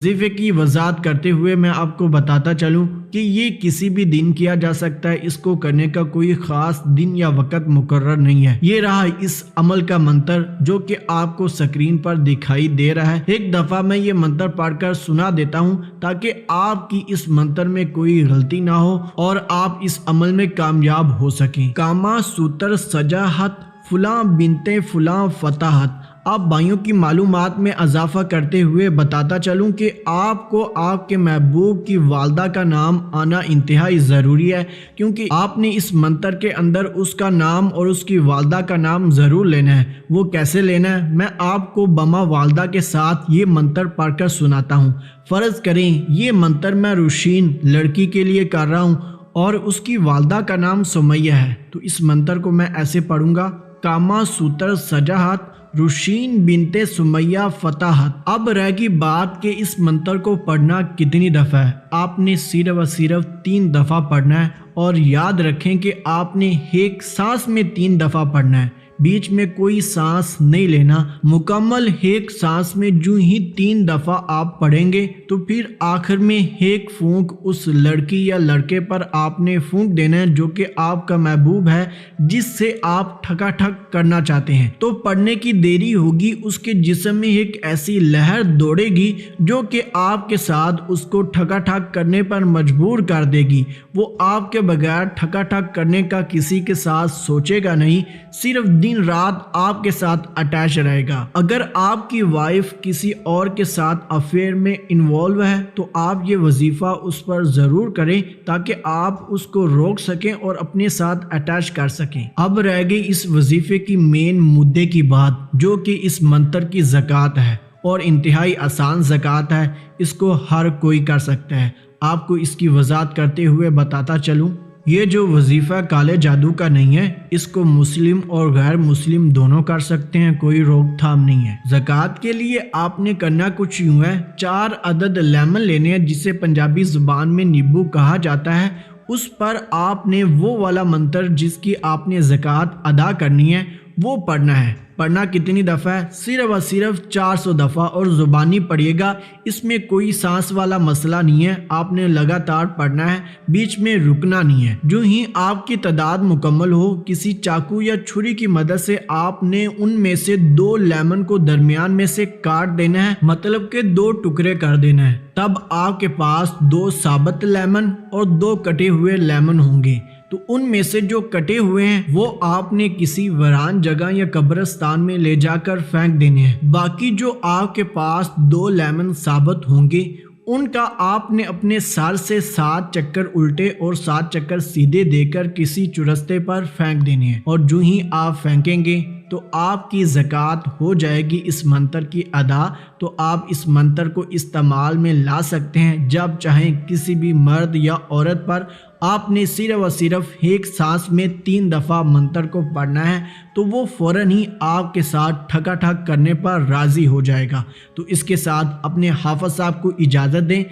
वजीफे की वजाहत करते हुए मैं आपको बताता चलूं कि ये किसी भी दिन किया जा सकता है। इसको करने का कोई ख़ास दिन या वक्त मुकर्रर नहीं है। ये रहा इस अमल का मंत्र जो कि आपको स्क्रीन पर दिखाई दे रहा है। एक दफ़ा मैं ये मंत्र पढ़कर सुना देता हूँ ताकि आपकी इस मंत्र में कोई गलती ना हो और आप इस अमल में कामयाब हो सकें। कामा सूत्र सजाहत फुला बिनते फुला फताहत। आप भाइयों की मालूमात में इजाफा करते हुए बताता चलूं कि आपको आपके महबूब की वालदा का नाम आना इंतहाई ज़रूरी है, क्योंकि आपने इस मंत्र के अंदर उसका नाम और उसकी वालदा का नाम ज़रूर लेना है। वो कैसे लेना है, मैं आपको बमा वालदा के साथ ये मंत्र पढ़कर सुनाता हूँ। फ़र्ज़ करें ये मंत्र मैं रुशीन लड़की के लिए कर रहा हूँ और उसकी वालदा का नाम सुमैया है, तो इस मंत्र को मैं ऐसे पढ़ूँगा, कामा सूत्र सजाहत रुशीन बिनते सुमैया फताहत। अब रह गई बात के इस मंत्र को पढ़ना कितनी दफ़ा है। आपने सिर्फ और सिर्फ 3 दफ़ा पढ़ना है और याद रखें कि आपने एक सांस में 3 दफ़ा पढ़ना है, बीच में कोई सांस नहीं लेना। मुकम्मल एक सांस में जो ही 3 दफ़ा आप पढ़ेंगे तो फिर आखिर में एक फूंक उस लड़की या लड़के पर आपने फूंक देना है जो कि आपका महबूब है, जिससे आप ठकाठक करना चाहते हैं। तो पढ़ने की देरी होगी, उसके जिस्म में एक ऐसी लहर दौड़ेगी जो कि आपके साथ उसको ठकाठक करने पर मजबूर कर देगी। वो आपके बगैर ठकाठक करने का किसी के साथ सोचेगा नहीं, सिर्फ दिन रात आपके साथ अटैच रहेगा। अगर आपकी वाइफ किसी और के साथ अफेयर में इन्वॉल्व है तो आप ये वजीफा उस पर ज़रूर करें ताकि आप उसको रोक सकें और अपने साथ अटैच कर सकें। अब रह गई इस वजीफे की मेन मुद्दे की बात, जो कि इस मंत्र की ज़कात है और इंतहाई आसान ज़कात है। इसको हर कोई कर सकता है। आपको इसकी वजाहत करते हुए बताता चलूँ, ये जो वजीफ़ा काले जादू का नहीं है, इसको मुस्लिम और गैर मुस्लिम दोनों कर सकते हैं, कोई रोकथाम नहीं है। ज़कात के लिए आपने करना कुछ यूँ है, 4 अदद लेमन लेने हैं, जिसे पंजाबी ज़ुबान में नींबू कहा जाता है। उस पर आपने वो वाला मंत्र जिसकी आपने ज़कात अदा करनी है वो पढ़ना है। पढ़ना कितनी दफ़ा है, सिर्फ और सिर्फ 400 दफ़ा, और ज़ुबानी पढ़िएगा। इसमें कोई सांस वाला मसला नहीं है, आपने लगातार पढ़ना है, बीच में रुकना नहीं है। जो ही आपकी तादाद मुकम्मल हो, किसी चाकू या छुरी की मदद से आपने उनमें से 2 लेमन को दरमियान में से काट देना है, मतलब के 2 टुकड़े कर देना है। तब आपके पास 2 साबुत लेमन और 2 कटे हुए लेमन होंगे। तो उनमें से जो कटे हुए हैं वो आपने किसी वीरान जगह या कब्रिस्तान में ले जाकर फेंक देने हैं। बाकी जो आपके पास 2 लेमन साबुत होंगे उनका आपने अपने सर से 7 चक्कर उल्टे और 7 चक्कर सीधे देकर किसी चुरस्ते पर फेंक देने हैं। और जो ही आप फेंकेंगे तो आपकी ज़कात हो जाएगी इस मंत्र की अदा। तो आप इस मंत्र को इस्तेमाल में ला सकते हैं जब चाहें, किसी भी मर्द या औरत पर। आपने सिर्फ और सिर्फ एक सांस में 3 दफ़ा मंत्र को पढ़ना है, तो वो फ़ौरन ही आपके साथ ठकाठक करने पर राज़ी हो जाएगा। तो इसके साथ अपने हाफ़िज़ साहब को इजाज़त दें।